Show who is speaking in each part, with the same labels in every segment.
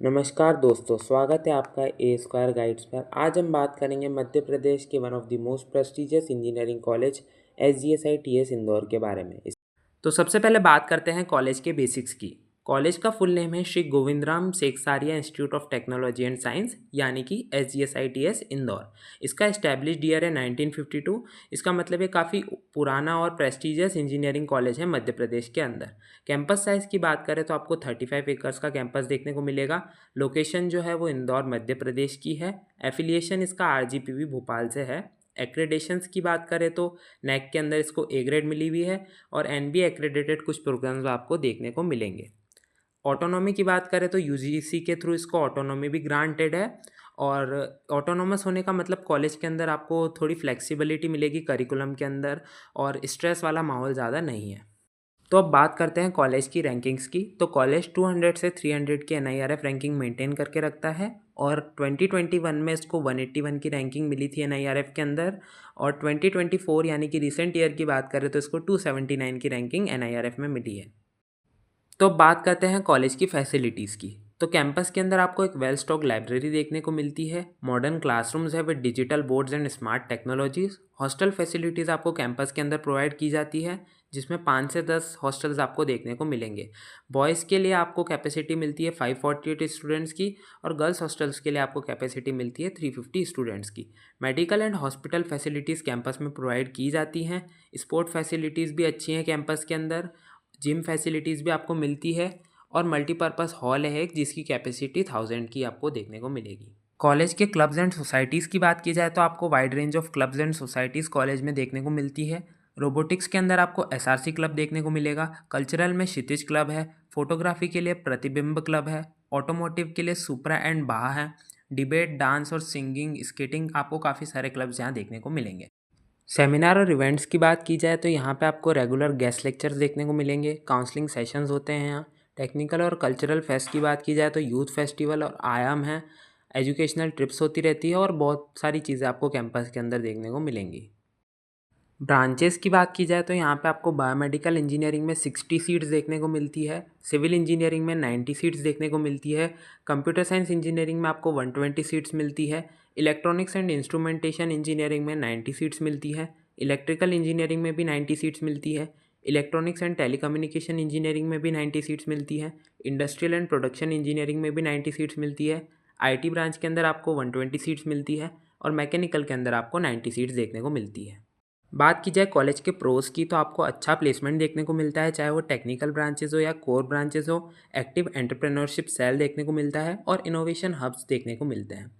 Speaker 1: नमस्कार दोस्तों, स्वागत है आपका ए स्क्वायर गाइड्स पर। आज हम बात करेंगे मध्य प्रदेश के one of the most prestigious engineering college SGSITS Indore के बारे में। तो सबसे पहले बात करते हैं कॉलेज के बेसिक्स की। कॉलेज का फुल नेम है Shri Govindram Seksaria institute of technology and science यानी कि SGSITS इंदौर। इसका एस्टैब्लिश्ड ईयर है 1952। इसका मतलब है काफ़ी पुराना और प्रेस्टिजियस इंजीनियरिंग कॉलेज है मध्य प्रदेश के अंदर। कैंपस साइज़ की बात करें तो आपको 35 एकर्स का कैंपस देखने को मिलेगा। लोकेशन जो है वो इंदौर मध्य प्रदेश की है। एफिलिएशन इसका RGPV भोपाल से है। एक्रेडेशंस की बात करें तो NAC के अंदर इसको A ग्रेड मिली हुई है और NBA एक्रेडिटेड कुछ प्रोग्राम्स आपको देखने को मिलेंगे। ऑटोनॉमी की बात करें तो UGC के थ्रू इसको ऑटोनॉमी भी ग्रांटेड है। और ऑटोनॉमस होने का मतलब कॉलेज के अंदर आपको थोड़ी फ्लेक्सिबिलिटी मिलेगी करिकुलम के अंदर और स्ट्रेस वाला माहौल ज़्यादा नहीं है। तो अब बात करते हैं कॉलेज की रैंकिंग्स की। तो कॉलेज 200 से 300 की NIRF रैंकिंग मेंटेन करके रखता है और 2021 में इसको 181 की रैंकिंग मिली थी NIRF के अंदर। और 2024 यानी कि रिसेंट ईयर की बात करें तो इसको 279 की रैंकिंग NIRF में मिली है। तो अब बात करते हैं कॉलेज की फैसिलिटीज़ की। तो कैंपस के अंदर आपको एक वेल स्टॉक लाइब्रेरी देखने को मिलती है। मॉडर्न क्लासरूम्स है with digital boards and smart technologies. Hostel facilities आपको कैंपस के अंदर प्रोवाइड की जाती है, जिसमें 5 से 10 हॉस्टल्स आपको देखने को मिलेंगे। बॉयज़ के लिए आपको कैपेसिटी मिलती है 548 स्टूडेंट्स की और गर्ल्स हॉस्टल्स के लिए आपको कैपेसिटी मिलती है 350 स्टूडेंट्स की। Medical and hospital facilities campus में प्रोवाइड की जाती हैं। स्पोर्ट फैसिलिटीज़ भी अच्छी हैं कैंपस के अंदर। जिम फैसिलिटीज़ भी आपको मिलती है और मल्टीपर्पज़ हॉल है एक, जिसकी कैपेसिटी 1000 की आपको देखने को मिलेगी। कॉलेज के क्लब्स एंड सोसाइटीज़ की बात की जाए तो आपको wide range of clubs and societies college में देखने को मिलती है। रोबोटिक्स के अंदर आपको SRC क्लब देखने को मिलेगा। कल्चरल में क्षितिज क्लब है। फोटोग्राफी के लिए प्रतिबिंब क्लब है। ऑटोमोटिव के लिए सुप्रा एंड बाहा है। डिबेट, डांस और सिंगिंग, स्केटिंग, आपको काफ़ी सारे क्लब्स यहाँ देखने को मिलेंगे। सेमिनार और इवेंट्स की बात की जाए तो यहाँ पे आपको रेगुलर गेस्ट लेक्चर्स देखने को मिलेंगे। काउंसलिंग सेशंस होते हैं यहाँ। टेक्निकल और कल्चरल फेस्ट की बात की जाए तो यूथ फेस्टिवल और आयाम है। एजुकेशनल ट्रिप्स होती रहती है और बहुत सारी चीज़ें आपको कैंपस के अंदर देखने को मिलेंगी। ब्रांचेस की बात की जाए तो यहाँ पे आपको बायोमेडिकल इंजीनियरिंग में 60 सीट्स देखने को मिलती है। सिविल इंजीनियरिंग में 90 सीट्स देखने को मिलती है। कंप्यूटर साइंस इंजीनियरिंग में आपको 120 सीट्स मिलती है। इलेक्ट्रॉनिक्स एंड इंस्ट्रूमेंटेशन इंजीनियरिंग में 90 सीट्स मिलती है। इलेक्ट्रिकल इंजीनियरिंग में भी 90 सीट्स मिलती है। इलेक्ट्रॉनिक्स एंड टेलीकम्युनिकेशन इंजीनियरिंग में भी 90 सीट्स मिलती है। इंडस्ट्रियल एंड प्रोडक्शन इंजीनियरिंग में भी 90 सीट्स मिलती है। IT ब्रांच के अंदर आपको 120 सीट्स मिलती है और मैकेनिकल के अंदर आपको 90 सीट्स देखने को मिलती है। बात की जाए कॉलेज के प्रोस की तो आपको अच्छा प्लेसमेंट देखने को मिलता है, चाहे वो टेक्निकल ब्रांचेस हो या कोर ब्रांचेस हो। एक्टिव एंटरप्रेन्योरशिप सेल देखने को मिलता है और इनोवेशन हब्स देखने को मिलते हैं।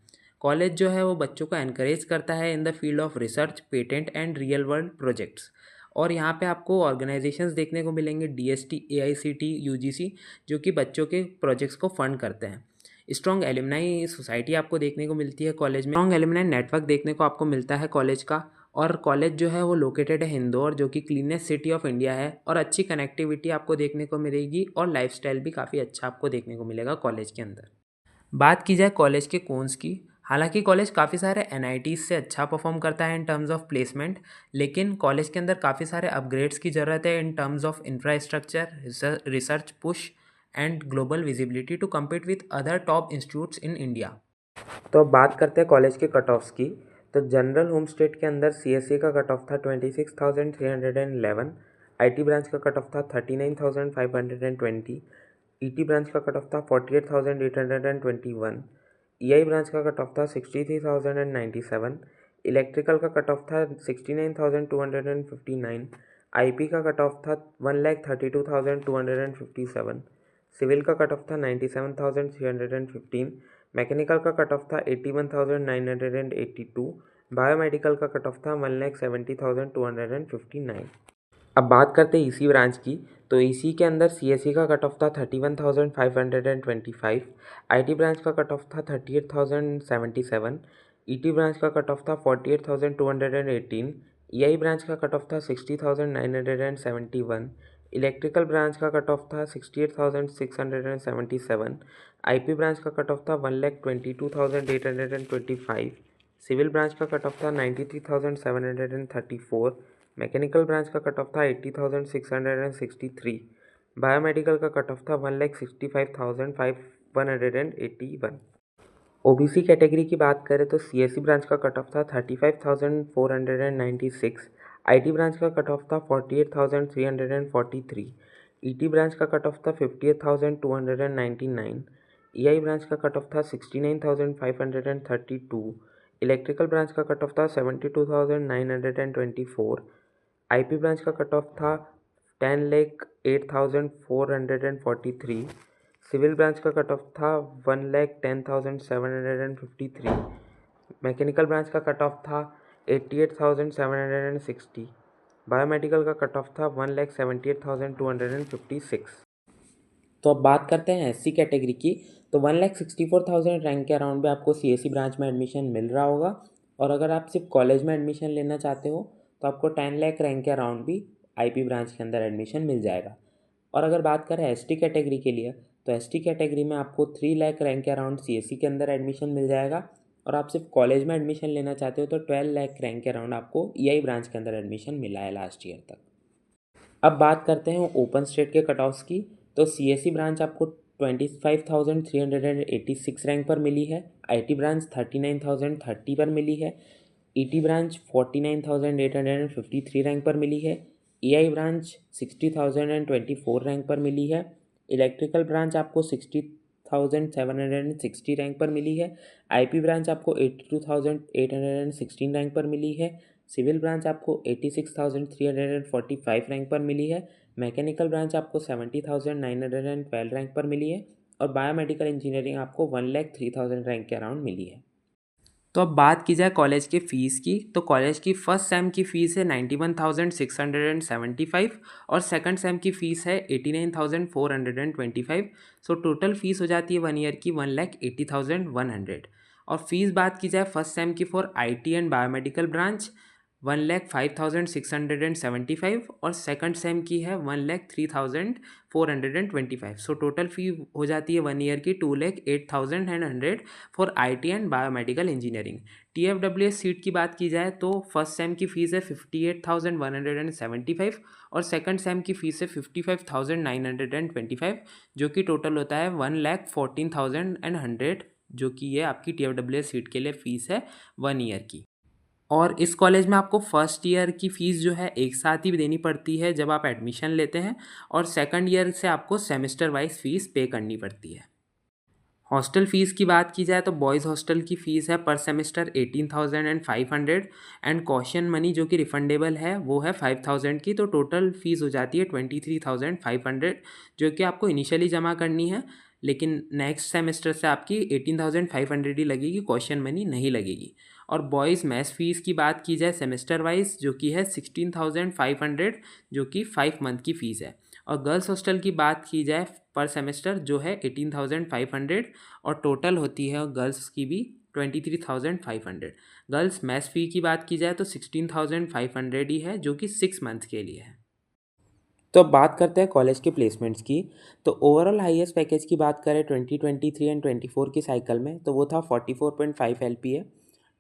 Speaker 1: कॉलेज जो है वो बच्चों को एनकरेज करता है in the field of research, patent and real world projects. और यहाँ पे आपको ऑर्गेनाइजेशंस देखने को मिलेंगे DST, AICT, UGC, जो कि बच्चों के प्रोजेक्ट्स को फंड करते हैं। स्ट्रॉन्ग एलुमनाई सोसाइटी आपको देखने को मिलती है कॉलेज में। स्ट्रॉन्ग एलुमनाई नेटवर्क देखने को आपको मिलता है कॉलेज का। और कॉलेज जो है वो लोकेटेड है इंदौर, जो कि क्लीनेस्ट सिटी ऑफ इंडिया है। और अच्छी कनेक्टिविटी आपको देखने को मिलेगी और लाइफस्टाइल भी काफ़ी अच्छा आपको देखने को मिलेगा कॉलेज के अंदर। बात की जाए कॉलेज के कोन्स की, हालांकि कॉलेज काफ़ी सारे NITs से अच्छा परफॉर्म करता है इन टर्म्स ऑफ प्लेसमेंट, लेकिन कॉलेज के अंदर काफ़ी सारे अपग्रेड्स की ज़रूरत है in terms of infrastructure, research push and global visibility to compete with other top institutes in India. तो अब बात करते हैं कॉलेज के कट ऑफ्स की। तो जनरल होम स्टेट के अंदर CSE का कट ऑफ था 26,311। IT ब्रांच का कट ऑफ था 39,520। ET ब्रांच का कट ऑफ था 48,821। EI ब्रांच का कट ऑफ था 63,097। इलेक्ट्रिकल का कट ऑफ था 69,259। IP का कट ऑफ था 1,32,257। सिविल का कट ऑफ था 97,315। मैकेनिकल का कट ऑफ था 81,982। बायोमेडिकल का कट ऑफ था 1,70,259। अब बात करते हैं EC ब्रांच की। तो EC के अंदर CSE का कट ऑफ था 31,525। IT ब्रांच का कट ऑफ था 38,077। ET ब्रांच का कट ऑफ था 48,218। EI ब्रांच का कट ऑफ था 60,971। इलेक्ट्रिकल ब्रांच का कट ऑफ था 68,677। IP ब्रांच का कट ऑफ था 1,22,825। सिविल ब्रांच का कट ऑफ था 93,734। मैकेनिकल ब्रांच का कट ऑफ था 80,663। बायोमेडिकल का कट ऑफ था 1,65,5 181। ओबीसी कैटेगरी की बात करें तो सीएससी ब्रांच का कट ऑफ था 35,496, आईटी ब्रांच का कट ऑफ था 48,343, ईटी ब्रांच का कट ऑफ था 58,299, ईआई ब्रांच का कट ऑफ था 69,532, इलेक्ट्रिकल ब्रांच का कट ऑफ था 72,924, आईपी ब्रांच का कट ऑफ था 10,08,443, सिविल ब्रांच का कट ऑफ था 1,10,753, मैकेनिकल ब्रांच का कट ऑफ था 88,760, बायोमेडिकल का कट ऑफ था 1,78,256। तो अब बात करते हैं एससी कैटेगरी की। तो 1,64,000 रैंक के अराउंड में आपको सीएससी ब्रांच में एडमिशन मिल रहा होगा, और अगर आप सिर्फ कॉलेज में एडमिशन लेना चाहते हो तो आपको 10 लाख रैंक के अराउंड भी आईपी ब्रांच के अंदर एडमिशन मिल जाएगा। और अगर बात करें एसटी कैटेगरी के लिए, तो एसटी कैटेगरी में आपको 3 लाख रैंक के अराउंड सीएससी के अंदर एडमिशन मिल जाएगा, और आप सिर्फ कॉलेज में एडमिशन लेना चाहते हो तो 12 लाख रैंक के अराउंड आपको ईआई ब्रांच के अंदर एडमिशन मिला है लास्ट ईयर तक। अब बात करते हैं ओपन स्टेट के कट ऑफ्स की। तो सीएससी ब्रांच आपको 25,386 रैंक पर मिली है, आईटी ब्रांच 39,030 पर मिली है, ईटी ब्रांच 49,853 रैंक पर मिली है, ईआई ब्रांच 60,024 रैंक पर मिली है, इलेक्ट्रिकल ब्रांच आपको 60,760 रैंक पर मिली है, आईपी ब्रांच आपको 82,816 रैंक पर मिली है, सिविल ब्रांच आपको 86,345 रैंक पर मिली है, मैकेनिकल ब्रांच आपको 70,912 रैंक पर मिली है, और बायोमेडिकल इंजीनियरिंग आपको 1,03,000 रैंक के अराउंड मिली है। तो अब बात की जाए कॉलेज के फ़ीस की, तो कॉलेज की फर्स्ट सेम की फ़ीस है 91,675 और सेकंड सेम की फ़ीस है 89,425। सो टोटल फ़ीस हो जाती है 1 ईयर की 1,80,100। और फीस बात की जाए फर्स्ट सेम की for IT and biomedical branch 1,05,675 और सेकंड सेम की है 1,03,425। सो टोटल फ़ी हो जाती है 1 ईयर की 2,08,100 for IT and biomedical engineering. TFWS seat की बात की जाए तो फर्स्ट सेम की फ़ीस है 58,175 और सेकंड सेम की फ़ीस है 55,925, जो कि टोटल होता है 1,14,100, जो कि ये आपकी टीएफडब्ल्यूएस सीट के लिए फ़ीस है 1 ईयर की। और इस कॉलेज में आपको फर्स्ट ईयर की फ़ीस जो है एक साथ ही देनी पड़ती है जब आप एडमिशन लेते हैं, और सेकंड ईयर से आपको सेमेस्टर वाइज फ़ीस पे करनी पड़ती है। हॉस्टल फ़ीस की बात की जाए तो बॉयज़ हॉस्टल की फ़ीस है पर सेमेस्टर 18,500 एंड कॉशन मनी जो कि रिफंडेबल है वो है 5,000 की। तो टोटल फ़ीस हो जाती है 23,500, जो कि आपको इनिशियली जमा करनी है, लेकिन नेक्स्ट सेमेस्टर से आपकी 18,500 ही लगेगी, कॉशन मनी नहीं लगेगी। और बॉयज़ मैथ्स फ़ीस की बात की जाए सेमेस्टर वाइज जो कि है 16,500, जो कि 5 मंथ की फ़ीस है। और गर्ल्स हॉस्टल की बात की जाए पर सेमेस्टर जो है 18,500 और टोटल होती है गर्ल्स की भी 23,500। गर्ल्स मैथ्स फ़ी की बात की जाए तो 16,500 ही है, जो कि 6 मंथ के लिए है। तो अब बात करते हैं कॉलेज के प्लेसमेंट्स की। तो ओवरऑल हाईएस्ट पैकेज की बात करें 2023 एंड 24 की साइकिल में तो वो था 44.5 LPA।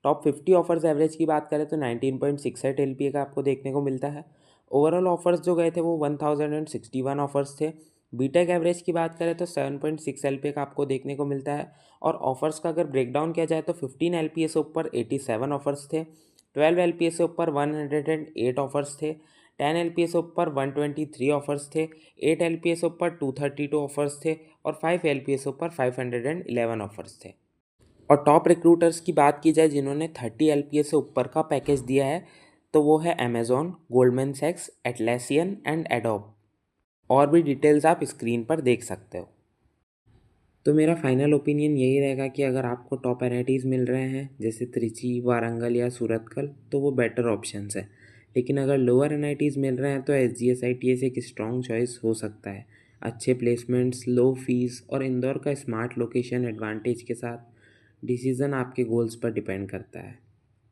Speaker 1: टॉप 50 ऑफर्स एवरेज की बात करें तो 19.68 LPA का आपको देखने को मिलता है। ओवरऑल ऑफर्स जो गए थे वो 1061 ऑफर्स थे। बीटेक एवरेज की बात करें तो 7.6 LPA का आपको देखने को मिलता है। और ऑफर्स का अगर ब्रेकडाउन किया जाए तो 15 LPA से ऊपर 87 ऑफर्स थे, 12 LPA से ऊपर 108 ऑफर्स थे, 10 LPA से ऊपर 123 ऑफर्स थे, 8 LPA से ऊपर 232 ऑफर्स थे, और 5 LPA से ऊपर 511 ऑफर्स थे। और टॉप रिक्रूटर्स की बात की जाए जिन्होंने 30 LPA से ऊपर का पैकेज दिया है तो वो है अमेज़ॉन, गोल्डमैन सैक्स, एटलासियन एंड एडोब। और भी डिटेल्स आप स्क्रीन पर देख सकते हो। तो मेरा फाइनल ओपिनियन यही रहेगा कि अगर आपको टॉप एनआईटीज़ मिल रहे हैं जैसे त्रिची, वारंगल या सूरतकल तो वो बेटर ऑप्शंस है, लेकिन अगर लोअर एनआईटीज़ मिल रहे हैं तो एसजीएस आईटीएस एक स्ट्रॉन्ग चॉइस हो सकता है। अच्छे प्लेसमेंट्स, लो फीस और इंदौर का स्मार्ट लोकेशन एडवांटेज के साथ डिसीज़न आपके गोल्स पर डिपेंड करता है।